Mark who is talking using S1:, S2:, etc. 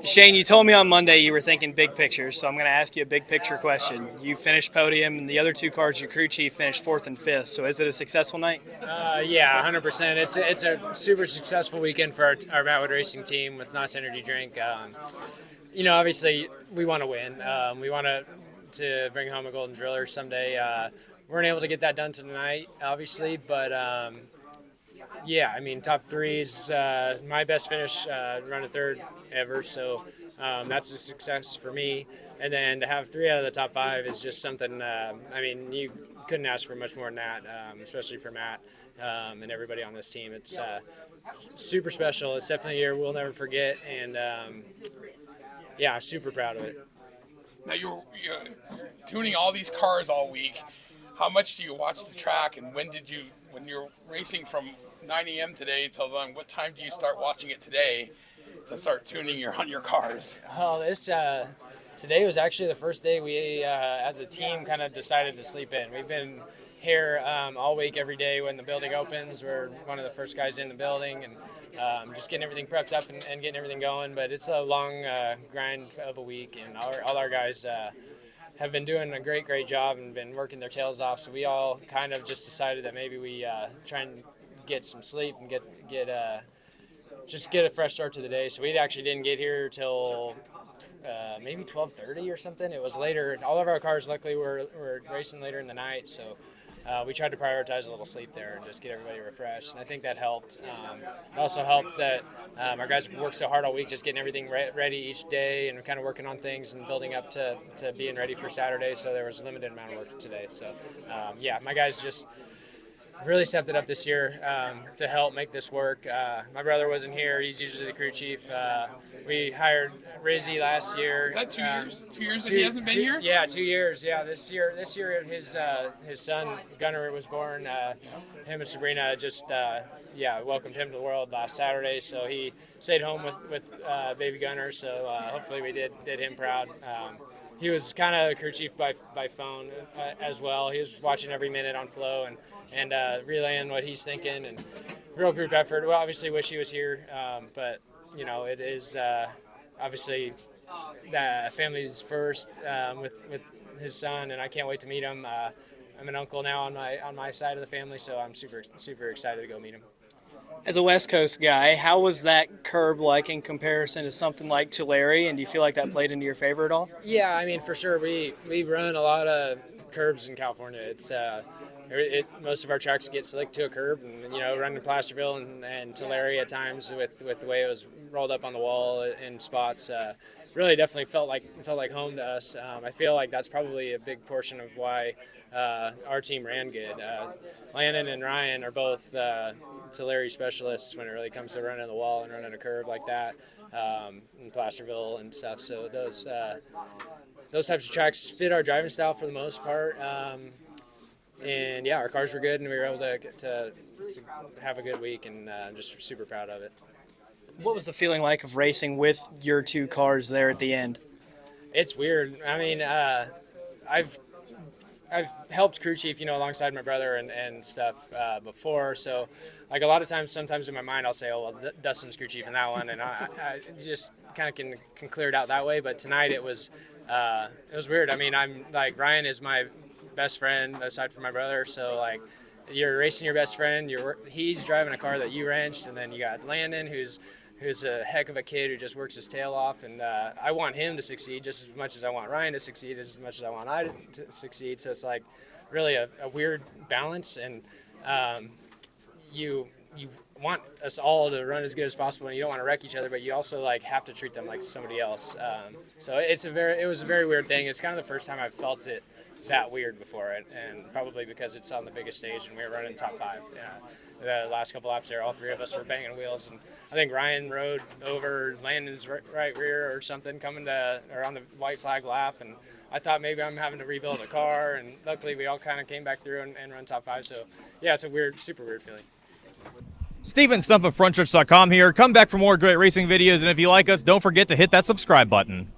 S1: Shane, you told me on Monday you were thinking big picture, so I'm going to ask you a big picture question. You finished podium, and the other two cars, your crew chief, finished fourth and fifth. So is it a successful night?
S2: Yeah, 100%. It's a super successful weekend for our Mountain Racing team with Knott's Energy Drink. Obviously we want to win. We want to bring home a Golden Driller someday. We weren't able to get that done tonight, obviously, but yeah, I mean, top three is my best finish, run a third ever, so that's a success for me. And then to have 3 out of the top 5 is just something, I mean, you couldn't ask for much more than that, especially for Matt and everybody on this team. It's super special. It's definitely a year we'll never forget, and yeah, I'm super proud of it.
S3: Now, you're tuning all these cars all week. How much do you watch the track, and when you're racing from 9 a.m. today till then, what time do you start watching it today to start tuning your cars?
S2: Oh, today was actually the first day we, as a team, kind of decided to sleep in. We've been here all week, every day when the building opens. We're one of the first guys in the building, and just getting everything prepped up and getting everything going. But it's a long grind of a week, and all our guys have been doing a great job and been working their tails off. So we all kind of just decided that maybe we try and get some sleep and just get a fresh start to the day. So we actually didn't get here till maybe 12:30 or something. It was later. All of our cars, luckily, were racing later in the night, so we tried to prioritize a little sleep there and just get everybody refreshed. And I think that helped. It also helped that our guys have worked so hard all week, just getting everything ready each day and kind of working on things and building up to being ready for Saturday. So there was a limited amount of work today. So yeah, my guys just really stepped it up this year to help make this work. My brother wasn't here. He's usually the crew chief. We hired Rizzy last year.
S3: Is that 2 years? 2 years that he hasn't been here?
S2: Yeah, 2 years. Yeah, this year his son Gunnar was born. Him and Sabrina just welcomed him to the world last Saturday. So he stayed home with baby Gunnar. So hopefully we did him proud. He was kind of crew chief by phone as well. He was watching every minute on Flow and relaying what he's thinking, and real group effort. We obviously wish he was here, but it is obviously that family's first with his son, and I can't wait to meet him. I'm an uncle now on my side of the family, so I'm super excited to go meet him.
S1: As a West Coast guy, how was that curb like in comparison to something like Tulare, and do you feel like that played into your favor at all?
S2: Yeah, I mean, for sure. We run a lot of curbs in California. It's most of our tracks get slick to a curb, and running to Placerville and Tulare at times with the way it was rolled up on the wall in spots, really definitely felt like home to us. I feel like that's probably a big portion of why our team ran good. Landon and Ryan are both Tulare specialists when it really comes to running the wall and running a curb like that in Placerville and stuff. So those types of tracks fit our driving style for the most part. And yeah, our cars were good, and we were able to have a good week, and I'm just super proud of it.
S1: What was the feeling like of racing with your two cars there at the end?
S2: It's weird. I mean, I've helped crew chief, alongside my brother and stuff before. So, like a lot of times, sometimes in my mind, I'll say, "Oh, well, Dustin's crew chief in that one," and I just kind of can clear it out that way. But tonight it was weird. I mean, I'm like, Ryan is my best friend aside from my brother. So like, you're racing your best friend. He's driving a car that you wrenched, and then you got Landon, who's a heck of a kid who just works his tail off, and I want him to succeed just as much as I want Ryan to succeed, as much as I want I to succeed. So it's like really a weird balance, and you want us all to run as good as possible, and you don't want to wreck each other, but you also like have to treat them like somebody else. So it was a very weird thing. It's kind of the first time I've felt it that weird before, and probably because it's on the biggest stage and we were running top 5. The last couple laps there, all 3 of us were banging wheels, and I think Ryan rode over Landon's right rear or something on the white flag lap, and I thought maybe I'm having to rebuild a car, and luckily we all kind of came back through and run top 5. So yeah, it's a super weird feeling.
S4: Steven Stump of Frontstretch.com here. Come back for more great racing videos, and if you like us, don't forget to hit that subscribe button.